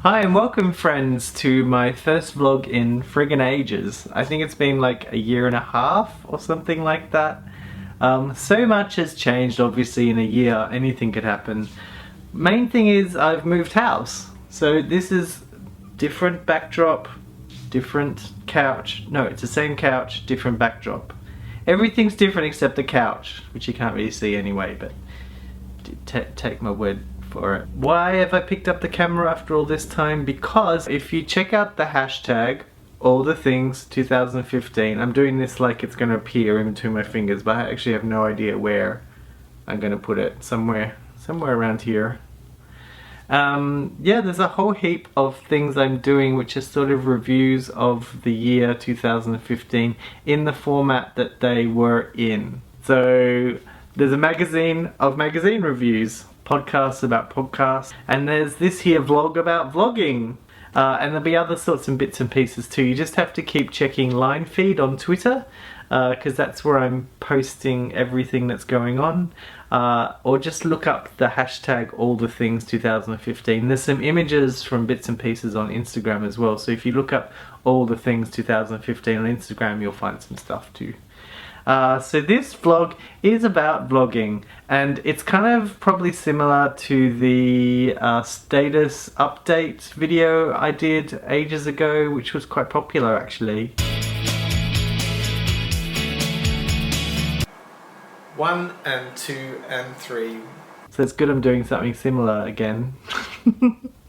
Hi and welcome friends to my first vlog in friggin' ages. I think it's been like a year and a half or something like that. So much has changed obviously in a year, anything could happen. Main thing is I've moved house. So this is different backdrop, different couch. No, it's the same couch, different backdrop. Everything's different except the couch, which you can't really see anyway, but take my word for it. Why have I picked up the camera after all this time? Because if you check out the hashtag all the things 2015, I'm doing this like it's going to appear in between my fingers, but I actually have no idea where I'm going to put it. Somewhere around here. Yeah, there's a whole heap of things I'm doing which are sort of reviews of the year 2015 in the format that they were in. So there's a magazine of magazine reviews, podcasts about podcasts, and there's this here vlog about vlogging. And there'll be other sorts of bits and pieces too. You just have to keep checking Linefeed on Twitter, because that's where I'm posting everything that's going on. Or just look up the hashtag all the things 2015. There's some images from bits and pieces on Instagram as well. So if you look up all the things 2015 on Instagram, you'll find some stuff too. So this vlog is about vlogging, and it's kind of probably similar to the status update video I did ages ago, which was quite popular actually. 1 and 2 and 3. So it's good I'm doing something similar again.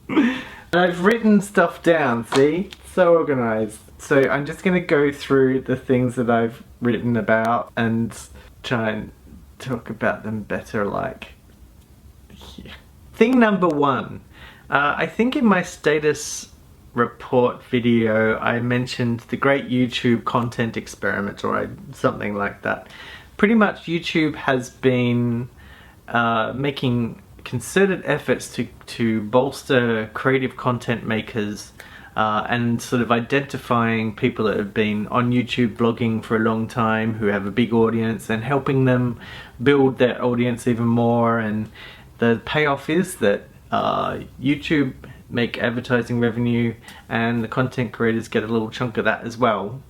And I've written stuff down, see? So organised. So I'm just going to go through the things that I've written about and try and talk about them better, like... Yeah. Thing number 1. I think in my status report video I mentioned the great YouTube content experiment, or something like that. Pretty much YouTube has been making concerted efforts to bolster creative content makers and sort of identifying people that have been on YouTube blogging for a long time, who have a big audience, and helping them build their audience even more. And the payoff is that YouTube make advertising revenue and the content creators get a little chunk of that as well.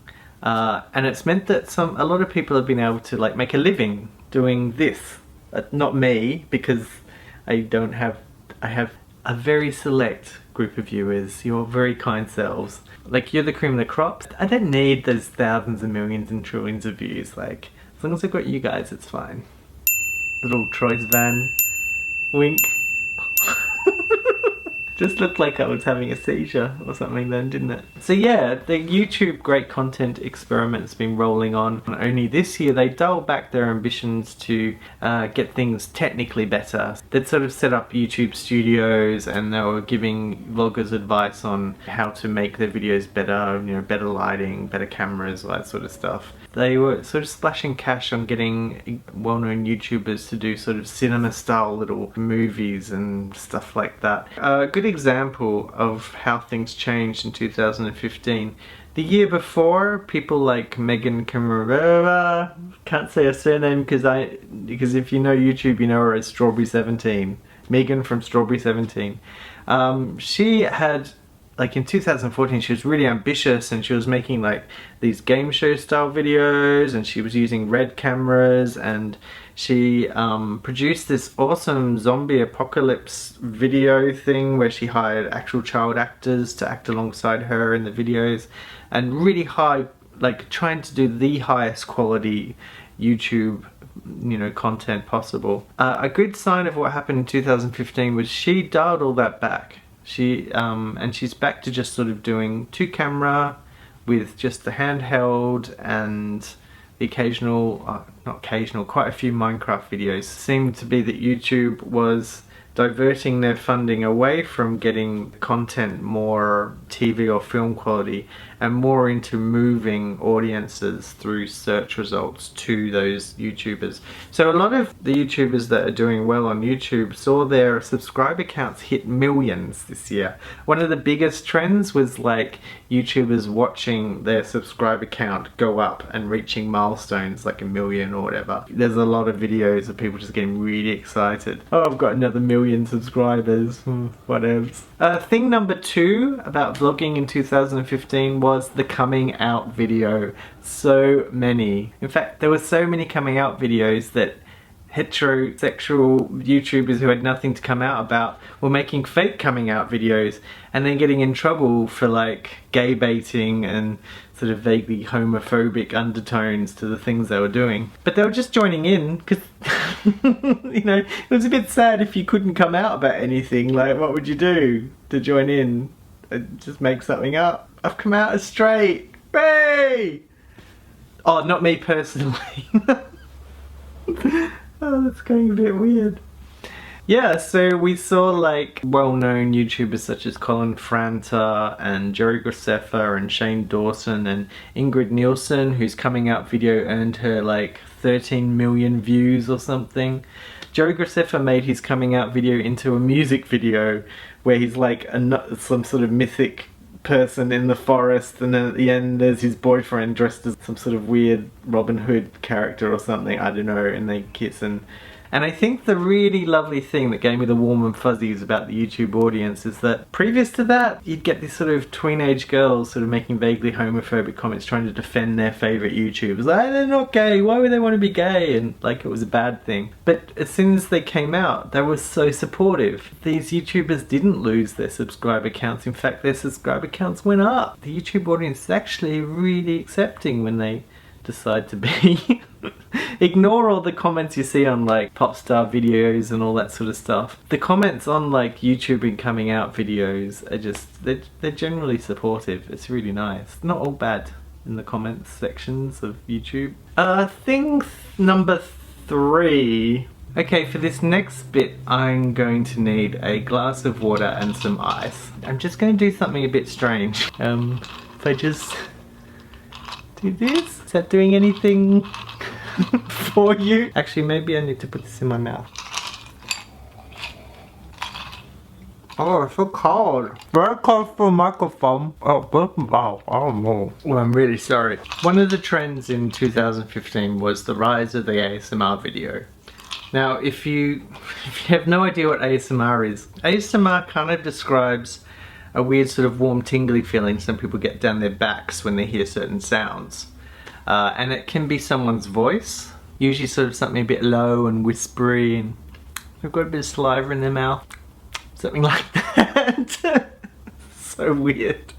And it's meant that a lot of people have been able to like make a living doing this. Not me, because I have a very select group of viewers. You're very kind selves. Like, you're the cream of the crop. I don't need those thousands and millions and trillions of views. Like, as long as I've got you guys, it's fine. Little Troy's van. Wink. Just looked like I was having a seizure or something then, didn't it? So yeah, the YouTube great content experiment's been rolling on. Only this year they dialed back their ambitions to get things technically better. They'd sort of set up YouTube studios, and they were giving vloggers advice on how to make their videos better, you know, better lighting, better cameras, all that sort of stuff. They were sort of splashing cash on getting well-known YouTubers to do sort of cinema-style little movies and stuff like that. A good example of how things changed in 2015. The year before, people like Megan Camarera, can't say her surname because if you know YouTube, you know her as Strawberry17. Megan from Strawberry17. She had, like in 2014, she was really ambitious, and she was making like these game show style videos, and she was using red cameras, and she produced this awesome zombie apocalypse video thing where she hired actual child actors to act alongside her in the videos, and really high, like trying to do the highest quality YouTube, you know, content possible. A good sign of what happened in 2015 was she dialed all that back. And she's back to just sort of doing 2-camera with just the handheld and the occasional, not occasional, quite a few Minecraft videos. It seemed to be that YouTube was diverting their funding away from getting content more TV or film quality and more into moving audiences through search results to those YouTubers. So a lot of the YouTubers that are doing well on YouTube saw their subscriber counts hit millions this year. One of the biggest trends was like YouTubers watching their subscriber count go up and reaching milestones like 1 million or whatever. There's a lot of videos of people just getting really excited. Oh, I've got another 1 million subscribers. Whatevs. Thing number 2 about vlogging in 2015 was the coming out video. So many. In fact, there were so many coming out videos that heterosexual YouTubers who had nothing to come out about were making fake coming out videos and then getting in trouble for like gay baiting and sort of vaguely homophobic undertones to the things they were doing. But they were just joining in because, you know, it was a bit sad if you couldn't come out about anything. Like, what would you do to join in? Just make something up. I've come out as straight. Hey! Oh, not me personally. Oh, that's going a bit weird. Yeah, so we saw like well-known YouTubers such as Colin Franta and Joey Graceffa and Shane Dawson and Ingrid Nielsen, whose coming out video earned her like 13 million views or something. Joey Graceffa made his coming out video into a music video where he's like some sort of mythic person in the forest, and then at the end there's his boyfriend dressed as some sort of weird Robin Hood character or something, I don't know, and they kiss. And I think the really lovely thing that gave me the warm and fuzzies about the YouTube audience is that previous to that, you'd get these sort of tweenage girls sort of making vaguely homophobic comments trying to defend their favourite YouTubers. Like, they're not gay, why would they want to be gay? And like it was a bad thing. But as soon as they came out, they were so supportive. These YouTubers didn't lose their subscriber counts. In fact, their subscriber counts went up. The YouTube audience is actually really accepting when they decide to be. Ignore all the comments you see on like pop star videos and all that sort of stuff. The comments on like YouTube and coming out videos are just, they're generally supportive. It's really nice. Not all bad in the comments sections of YouTube. Thing number 3. Okay, for this next bit I'm going to need a glass of water and some ice. I'm just going to do something a bit strange. If I just do this, is that doing anything for you? Actually, maybe I need to put this in my mouth. Oh, it's so cold. Very close to the microphone. Oh, wow, oh no. Well, I'm really sorry. One of the trends in 2015 was the rise of the ASMR video. Now, if you have no idea what ASMR is, ASMR kind of describes a weird sort of warm tingly feeling some people get down their backs when they hear certain sounds. And it can be someone's voice, usually sort of something a bit low and whispery, and they've got a bit of saliva in their mouth, something like that. So weird.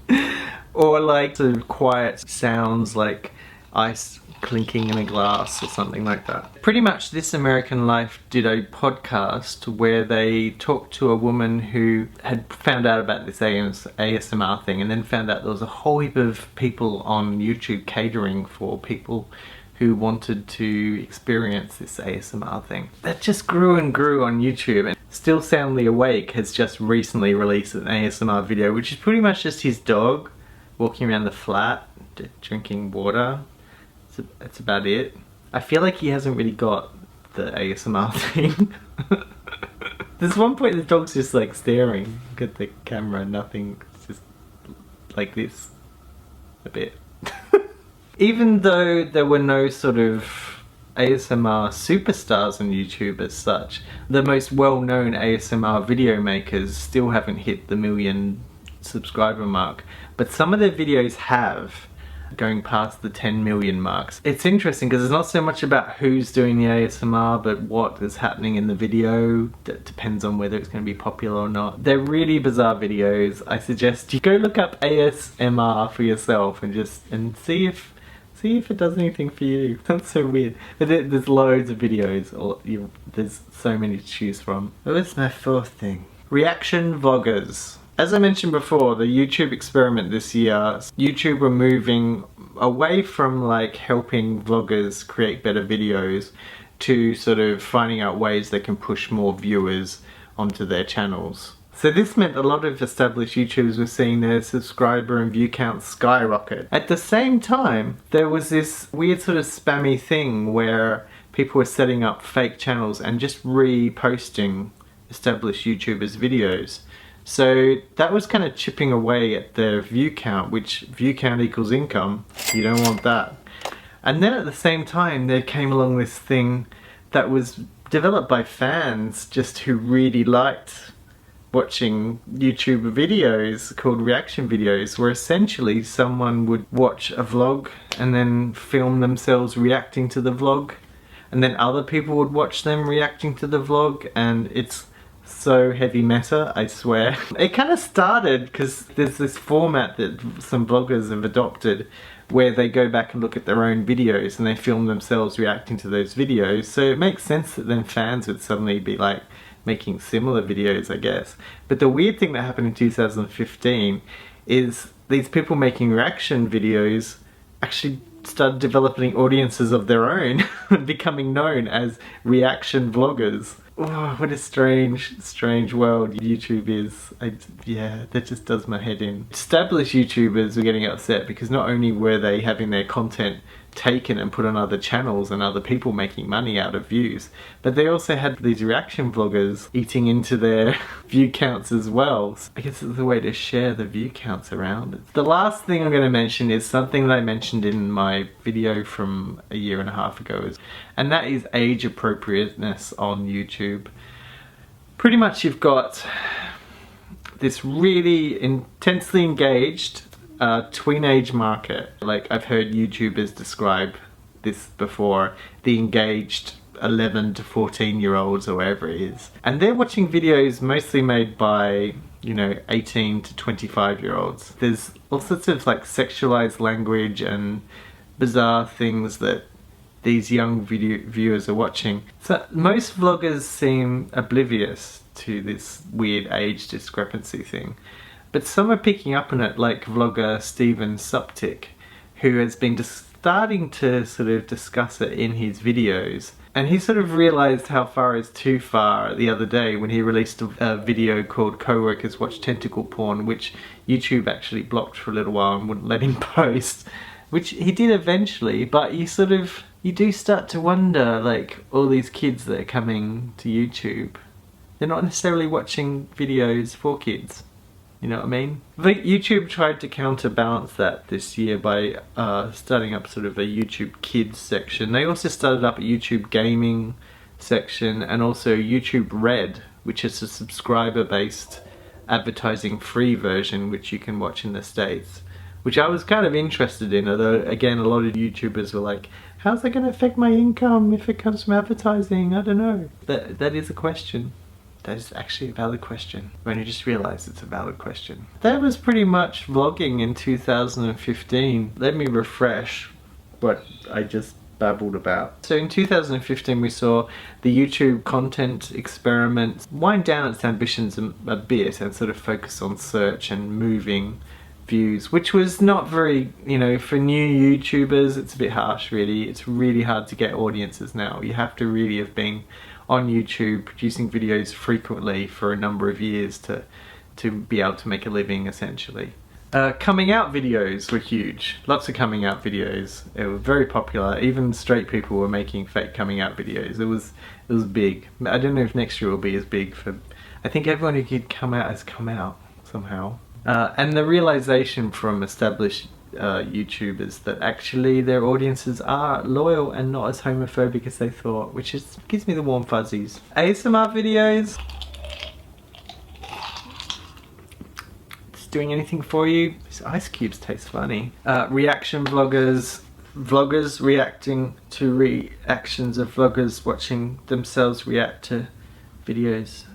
Or like sort of quiet sounds like ice clinking in a glass or something like that. Pretty much This American Life did a podcast where they talked to a woman who had found out about this ASMR thing, and then found out there was a whole heap of people on YouTube catering for people who wanted to experience this ASMR thing. That just grew and grew on YouTube, and Still Soundly Awake has just recently released an ASMR video, which is pretty much just his dog walking around the flat drinking water. That's about it. I feel like he hasn't really got the ASMR thing. There's one point the dog's just like staring at the camera, nothing, it's just like this a bit. Even though there were no sort of ASMR superstars on YouTube as such, the most well-known ASMR video makers still haven't hit the 1 million subscriber mark, but some of their videos have, going past the 10 million marks. It's interesting because it's not so much about who's doing the ASMR, but what is happening in the video. That depends on whether it's going to be popular or not. They're really bizarre videos. I suggest you go look up ASMR for yourself and see if it does anything for you. That's so weird. But there's loads of videos. There's so many to choose from. Oh, that's my 4th thing. Reaction vloggers. As I mentioned before, the YouTube experiment this year, YouTube were moving away from like helping vloggers create better videos to sort of finding out ways they can push more viewers onto their channels. So this meant a lot of established YouTubers were seeing their subscriber and view counts skyrocket. At the same time, there was this weird sort of spammy thing where people were setting up fake channels and just reposting established YouTubers' videos. So that was kind of chipping away at their view count, which view count equals income. You don't want that. And then at the same time, there came along this thing that was developed by fans just who really liked watching YouTube videos called reaction videos, where essentially someone would watch a vlog and then film themselves reacting to the vlog, and then other people would watch them reacting to the vlog, and it's so heavy meta, I swear. It kind of started because there's this format that some vloggers have adopted where they go back and look at their own videos and they film themselves reacting to those videos, so it makes sense that then fans would suddenly be like making similar videos, I guess. But the weird thing that happened in 2015 is these people making reaction videos actually started developing audiences of their own and becoming known as reaction vloggers. Oh, what a strange world YouTube is. Yeah, that just does my head in. Established YouTubers were getting upset because not only were they having their content taken and put on other channels and other people making money out of views, but they also had these reaction vloggers eating into their view counts as well. So I guess it's a way to share the view counts around. The last thing I'm going to mention is something that I mentioned in my video from a year and a half ago, and that is age appropriateness on YouTube. Pretty much you've got this really intensely engaged tween-age market. Like, I've heard YouTubers describe this before, the engaged 11 to 14 year olds or whatever it is. And they're watching videos mostly made by, you know, 18 to 25 year olds. There's all sorts of like sexualized language and bizarre things that these young viewers are watching. So most vloggers seem oblivious to this weird age discrepancy thing. But some are picking up on it, like vlogger Steven Suptic, who has been starting to sort of discuss it in his videos. And he sort of realised how far is too far the other day when he released a video called Coworkers Watch Tentacle Porn, which YouTube actually blocked for a little while and wouldn't let him post. Which he did eventually, but you do start to wonder, like, all these kids that are coming to YouTube, they're not necessarily watching videos for kids. You know what I mean? I think YouTube tried to counterbalance that this year by starting up sort of a YouTube Kids section. They also started up a YouTube Gaming section and also YouTube Red, which is a subscriber-based advertising-free version which you can watch in the States. Which I was kind of interested in, although again a lot of YouTubers were like, how's that going to affect my income if it comes from advertising? I don't know. That is a question. That is actually a valid question. When you just realised it's a valid question. That was pretty much vlogging in 2015. Let me refresh what I just babbled about. So in 2015 we saw the YouTube content experiment wind down its ambitions a bit and sort of focus on search and moving views, which was not very, you know, for new YouTubers it's a bit harsh really. It's really hard to get audiences now. You have to really have been on YouTube producing videos frequently for a number of years to be able to make a living essentially. Coming out videos were huge. Lots of coming out videos. They were very popular. Even straight people were making fake coming out videos. It was big. I don't know if next year will be as big for... I think everyone who could come out has come out somehow. And the realization from established YouTubers that actually their audiences are loyal and not as homophobic as they thought, which gives me the warm fuzzies. ASMR videos. It's doing anything for you? These ice cubes taste funny. Reaction vloggers. Vloggers reacting to reactions of vloggers watching themselves react to videos.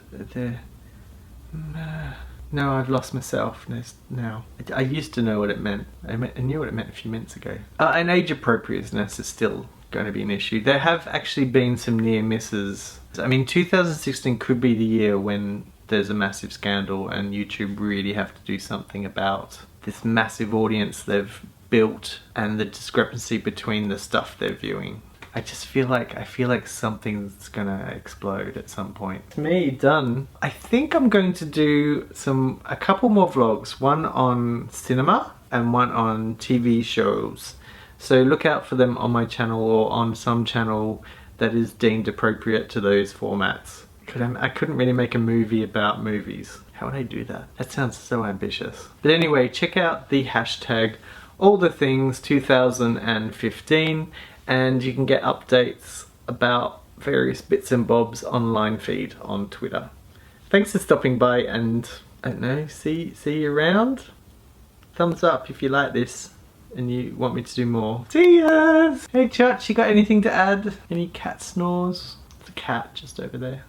No, I've lost myself now. I used to know what it meant. I knew what it meant a few minutes ago. And age appropriateness is still going to be an issue. There have actually been some near misses. I mean, 2016 could be the year when there's a massive scandal and YouTube really have to do something about this massive audience they've built and the discrepancy between the stuff they're viewing. I feel like something's gonna explode at some point. To me, done. I think I'm going to do a couple more vlogs, one on cinema and one on TV shows. So look out for them on my channel or on some channel that is deemed appropriate to those formats. I couldn't really make a movie about movies. How would I do that? That sounds so ambitious. But anyway, check out the hashtag allthethings2015 and you can get updates about various bits and bobs on Linefeed on Twitter. Thanks for stopping by, and I don't know, see you around. Thumbs up if you like this and you want me to do more. See ya! Hey Chutch, you got anything to add? Any cat snores? There's a cat just over there.